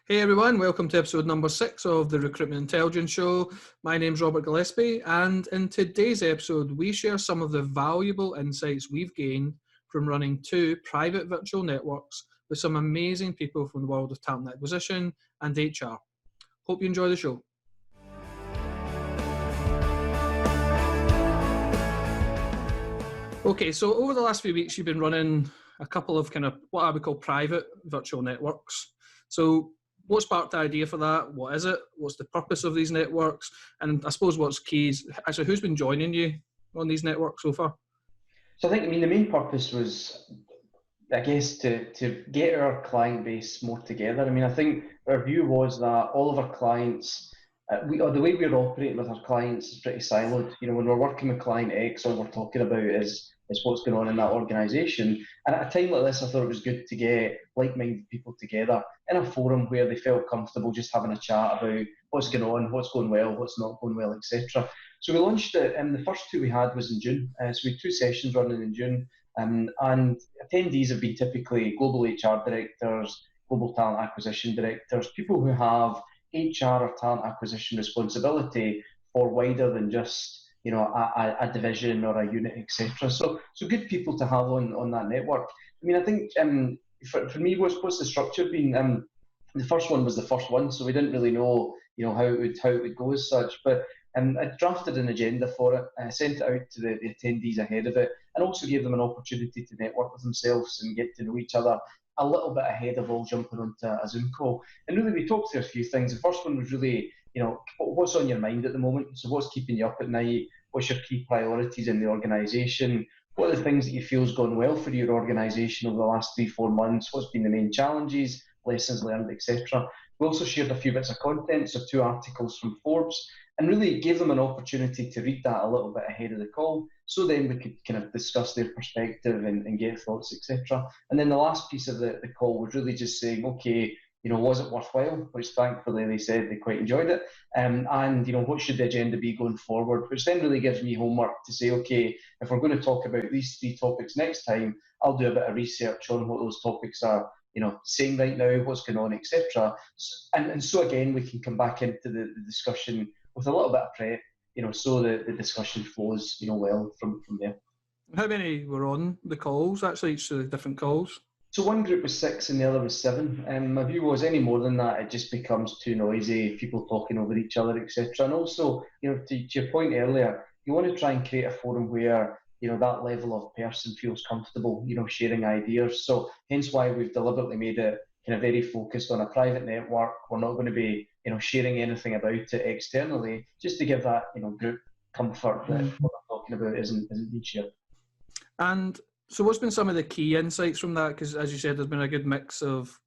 Hey everyone, welcome to episode number 6 of the Recruitment Intelligence Show. My name's Robert Gillespie, and in today's episode we share some of the valuable insights we've gained from running 2 private virtual networks with some amazing people from the world of talent acquisition and HR. Hope you enjoy the show. Okay, so over the last few weeks you've been running a couple of kind of what I would call private virtual networks. So what sparked the idea for that? What is it? What's the purpose of these networks? And I suppose what's key is actually who's been joining you on these networks so far? So the main purpose was, I guess, to get our client base more together. I think our view was that all of our clients, or the way we're operating with our clients is pretty siloed. When we're working with client X, all we're talking about is what's going on in that organisation. And at a time like this, I thought it was good to get like-minded people together in a forum where they felt comfortable just having a chat about what's going on, what's going well, what's not going well, etc. So we launched it, and the first 2 we had was in June. So we had 2 sessions running in June, and attendees have been typically global HR directors, global talent acquisition directors, people who have HR or talent acquisition responsibility for wider than just a division or a unit, etc. So good people to have on that network. I think for me, what's the structure been? The first one was the first one, so we didn't really know how it would go as such. But I drafted an agenda for it, sent it out to the attendees ahead of it, and also gave them an opportunity to network with themselves and get to know each other a little bit ahead of all jumping onto a Zoom call. And really, we talked through a few things. The first one was really, what's on your mind at the moment? So what's keeping you up at night? What's your key priorities in the organisation? What are the things that you feel has gone well for your organisation over the last 3-4 months? What's been the main challenges, lessons learned, etc. We also shared a few bits of content, so 2 articles from Forbes, and really gave them an opportunity to read that a little bit ahead of the call, so then we could kind of discuss their perspective and get thoughts, etc. And then the last piece of the call was really just saying, okay, was it worthwhile? Which thankfully they said they quite enjoyed it. And what should the agenda be going forward? Which then really gives me homework to say, okay, if we're going to talk about these 3 topics next time, I'll do a bit of research on what those topics are, saying right now, what's going on, etc. And so again, we can come back into the discussion with a little bit of prep, so the discussion flows, well from there. How many were on the calls, actually, each of the different calls? So one group was 6 and the other was 7. My view was any more than that, it just becomes too noisy, people talking over each other, etc. And also, to your point earlier, you want to try and create a forum where that level of person feels comfortable, sharing ideas. So hence why we've deliberately made it kind of very focused on a private network. We're not going to be, sharing anything about it externally, just to give that, group comfort that what I'm talking about isn't being shared. And so what's been some of the key insights from that? Because as you said, there's been a good mix of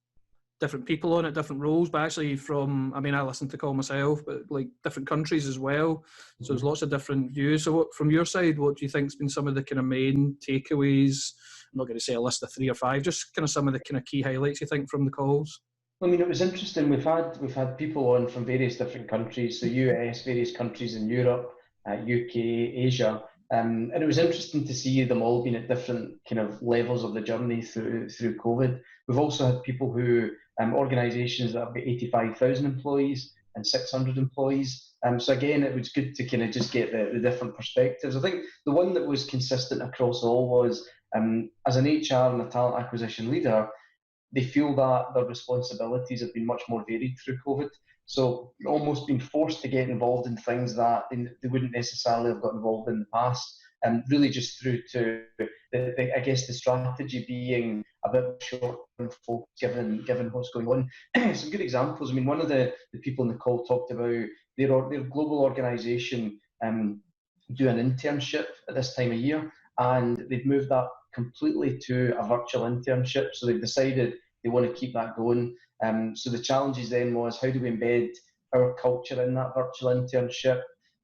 different people on it, different roles, but actually I listen to call myself, but like different countries as well. So there's lots of different views. So from your side, what do you think's been some of the kind of main takeaways? I'm not going to say a list of 3 or 5, just kind of some of the kind of key highlights you think from the calls. It was interesting. We've had people on from various different countries, so US, various countries in Europe, UK, Asia. And it was interesting to see them all being at different kind of levels of the journey through COVID. We've also had people who, organisations that have got 85,000 employees and 600 employees. So again, it was good to kind of just get the different perspectives. I think the one that was consistent across all was, as an HR and a talent acquisition leader, they feel that their responsibilities have been much more varied through COVID. So almost been forced to get involved in things that they wouldn't necessarily have got involved in the past, and really just through to I guess the strategy being a bit short-term focused given what's going on. Some good examples. One of the people in the call talked about their global organisation do an internship at this time of year, and they've moved that completely to a virtual internship. So they've decided they want to keep that going. So the challenges then was, how do we embed our culture in that virtual internship?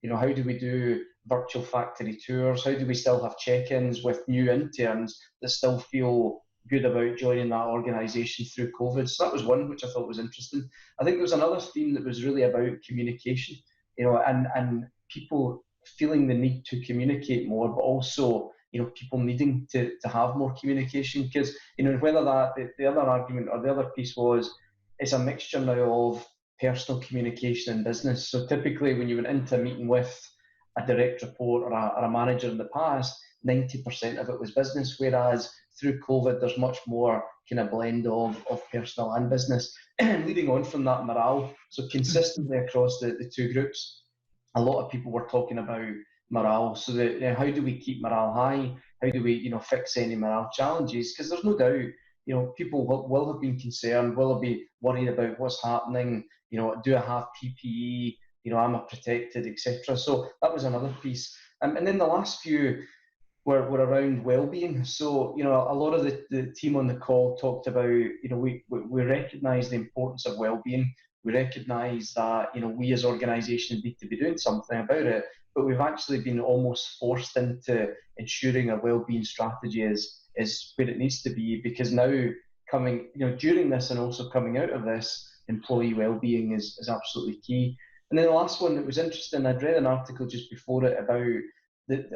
How do we do virtual factory tours? How do we still have check-ins with new interns that still feel good about joining that organisation through COVID? So that was one which I thought was interesting. I think there was another theme that was really about communication, and people feeling the need to communicate more, but also people needing to have more communication, because whether that the other argument or the other piece was it's a mixture now of personal communication and business. So typically when you went into a meeting with a direct report or a manager in the past, 90% of it was business, whereas through COVID, there's much more kind of blend of personal and business. Leading on from that, morale. So consistently across the two groups, a lot of people were talking about morale. So how do we keep morale high? How do we, fix any morale challenges? Because there's no doubt, people will have been concerned, will be worried about what's happening. Do I have PPE? Am I protected, etc. So that was another piece. And then the last few were around well-being. So, a lot of the team on the call talked about, we recognise the importance of well-being. We recognise that, we as organisations need to be doing something about it, but we've actually been almost forced into ensuring a well-being strategy is where it needs to be, because now coming, during this and also coming out of this, employee well-being is absolutely key. And then the last one that was interesting, I'd read an article just before it about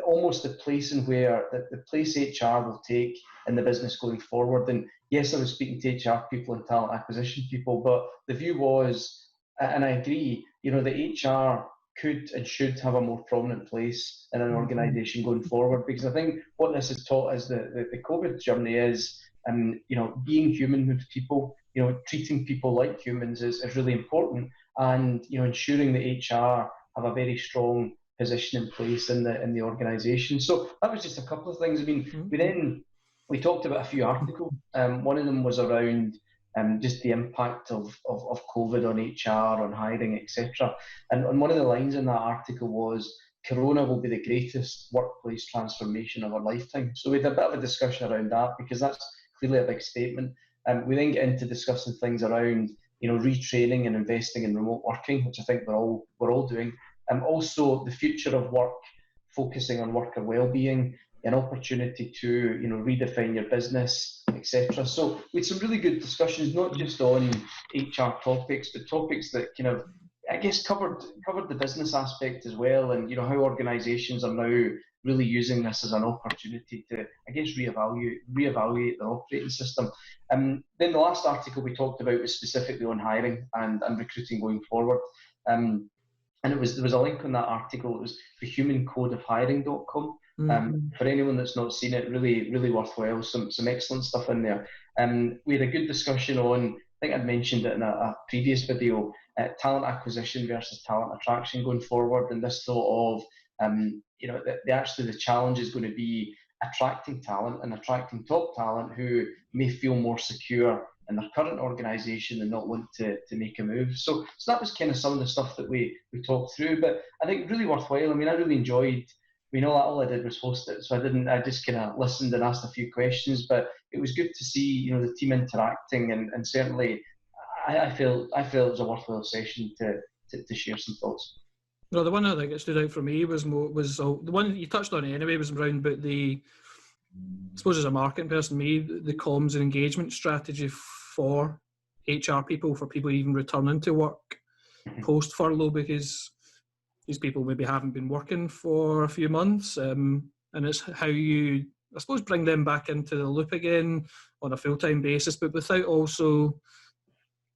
almost the place in where the place HR will take in the business going forward. And yes, I was speaking to HR people and talent acquisition people, but the view was, and I agree, the HR could and should have a more prominent place in an organisation going forward, because I think what this has taught us, the COVID journey is, being human with people, treating people like humans is really important, and ensuring that HR have a very strong position in place in the organisation. So that was just a couple of things. I mean, we talked about a few articles. One of them was around just the impact of COVID on HR, on hiring, etc. And one of the lines in that article was, Corona will be the greatest workplace transformation of our lifetime. So we had a bit of a discussion around that, because that's clearly a big statement. We then get into discussing things around, retraining and investing in remote working, which I think we're all doing. Also the future of work, focusing on worker well-being, an opportunity to redefine your business, etc. So we had some really good discussions, not just on HR topics, but topics that kind of, I guess, covered the business aspect as well, and how organisations are now really using this as an opportunity to, I guess, reevaluate their operating system. Then the last article we talked about was specifically on hiring and recruiting going forward. And there was a link on that article. It was thehumancodeofhiring.com. For anyone that's not seen it, really, really worthwhile. Some excellent stuff in there. We had a good discussion on, I think I'd mentioned it in a previous video, talent acquisition versus talent attraction going forward. And this thought of, the challenge is going to be attracting talent and attracting top talent who may feel more secure in their current organisation and not want to make a move. So that was kind of some of the stuff that we talked through, but I think really worthwhile. I mean, I really enjoyed, all I did was host it, so I just kind of listened and asked a few questions, but it was good to see, the team interacting, and certainly I feel it was a worthwhile session to share some thoughts. No, the one I think that stood out for me was the one you touched on anyway, was around about I suppose as a marketing person, the comms and engagement strategy for HR people, for people even returning to work post furlough, because these people maybe haven't been working for a few months, and it's how you, I suppose, bring them back into the loop again on a full-time basis, but without also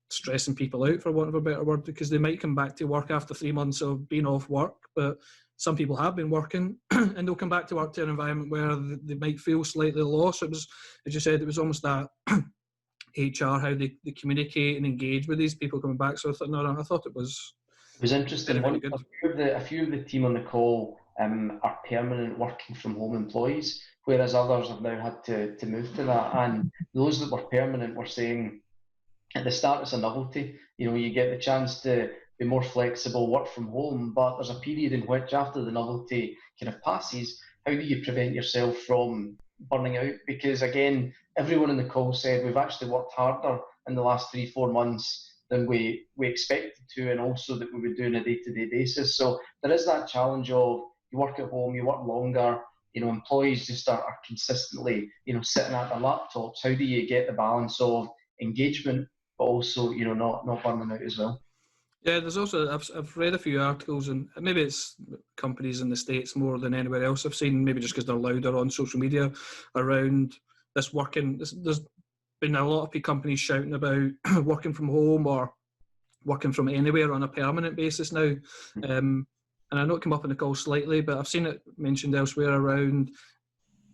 stressing people out, for want of a better word, because they might come back to work after 3 months of being off work, but some people have been working and they'll come back to work to an environment where they might feel slightly lost. It was, as you said, it was almost that HR, how they communicate and engage with these people coming back. So I thought it was interesting. A few of the team on the call are permanent working from home employees, whereas others have now had to move to that. And those that were permanent were saying, at the start, it's a novelty. You get the chance to be more flexible, work from home, but there's a period in which, after the novelty kind of passes, how do you prevent yourself from burning out? Because again, everyone in the call said we've actually worked harder in the last 3-4 months than we expected to, and also that we would do on a day-to-day basis. So there is that challenge of, you work at home, you work longer, employees just are consistently, sitting at their laptops. How do you get the balance of engagement, but also, not burning out as well? Yeah, there's also, I've read a few articles, and maybe it's companies in the States more than anywhere else I've seen, maybe just because they're louder on social media, around this working. There's been a lot of companies shouting about working from home or working from anywhere on a permanent basis now. And I know it came up in the call slightly, but I've seen it mentioned elsewhere around,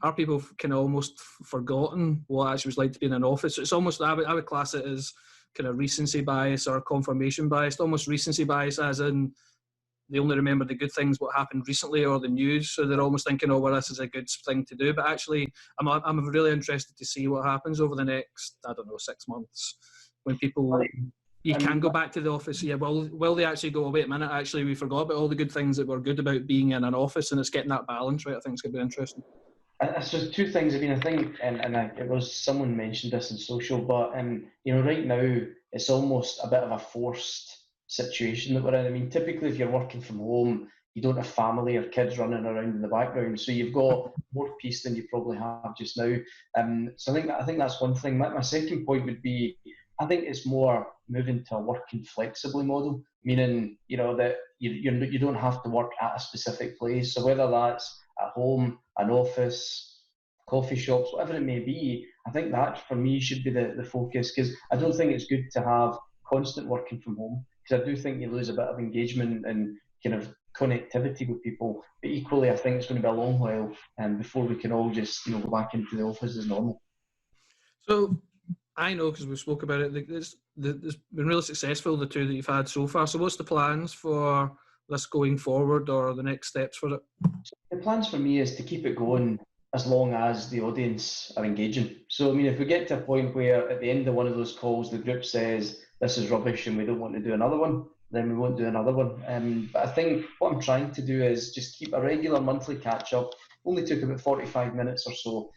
are people kind of almost forgotten what it actually was like to be in an office? It's almost, I would class it as kind of recency bias or confirmation bias, almost recency bias as in they only remember the good things, what happened recently or the news. So they're almost thinking, oh, well, this is a good thing to do. But actually, I'm really interested to see what happens over the next, 6 months when people, you can go back to the office. Yeah, well, will they actually go, wait a minute, actually, we forgot about all the good things that were good about being in an office, and it's getting that balance right. I think it's going to be interesting. So two things. I mean, I think, it was someone mentioned this in social, but right now it's almost a bit of a forced situation that we're in. I mean, typically if you're working from home, you don't have family or kids running around in the background, so you've got more peace than you probably have just now. So I think that's one thing. My second point would be, I think it's more moving to a working flexibly model, meaning that you don't have to work at a specific place. So whether that's at home, an office, coffee shops, whatever it may be, I think that for me should be the focus, because I don't think it's good to have constant working from home, because I do think you lose a bit of engagement and kind of connectivity with people. But equally, I think it's going to be a long while before we can all just go back into the office as normal. So I know, because we spoke about it, it's been really successful, the two that you've had so far. So what's the plans for this going forward, or the next steps for it? The plans for me is to keep it going as long as the audience are engaging. So, I mean, if we get to a point where at the end of one of those calls, the group says, this is rubbish and we don't want to do another one, then we won't do another one. But I think what I'm trying to do is just keep a regular monthly catch up. Only took about 45 minutes or so.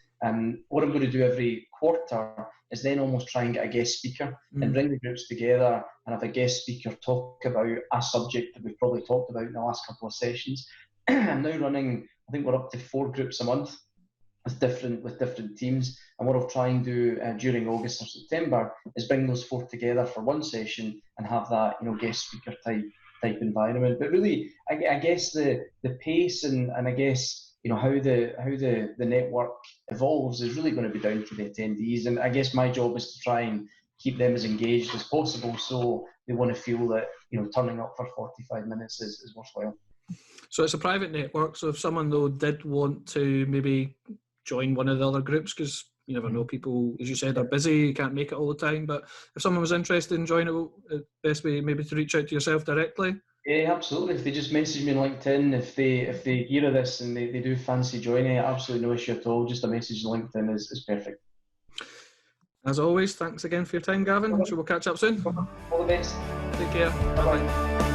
What I'm going to do every quarter is then almost try and get a guest speaker and bring the groups together and have a guest speaker talk about a subject that we've probably talked about in the last couple of sessions. I'm now running, I think we're up to 4 groups a month with different teams. And what I'll try and do during August or September is bring those 4 together for one session and have that guest speaker type environment. But really, I guess the pace and I guess how the network evolves is really going to be down to the attendees. And I guess my job is to try and keep them as engaged as possible, so they want to feel that turning up for 45 minutes is worthwhile. So it's a private network. So if someone though did want to maybe join one of the other groups, because you never know, people, as you said, are busy, you can't make it all the time. But if someone was interested in joining it, best way maybe to reach out to yourself directly. Yeah, absolutely. If they just message me on LinkedIn, if they hear of this and they do fancy joining, absolutely no issue at all. Just a message on LinkedIn is perfect. As always, thanks again for your time, Gavin. Sure, we'll catch up soon. All the best. Take care. Bye-bye.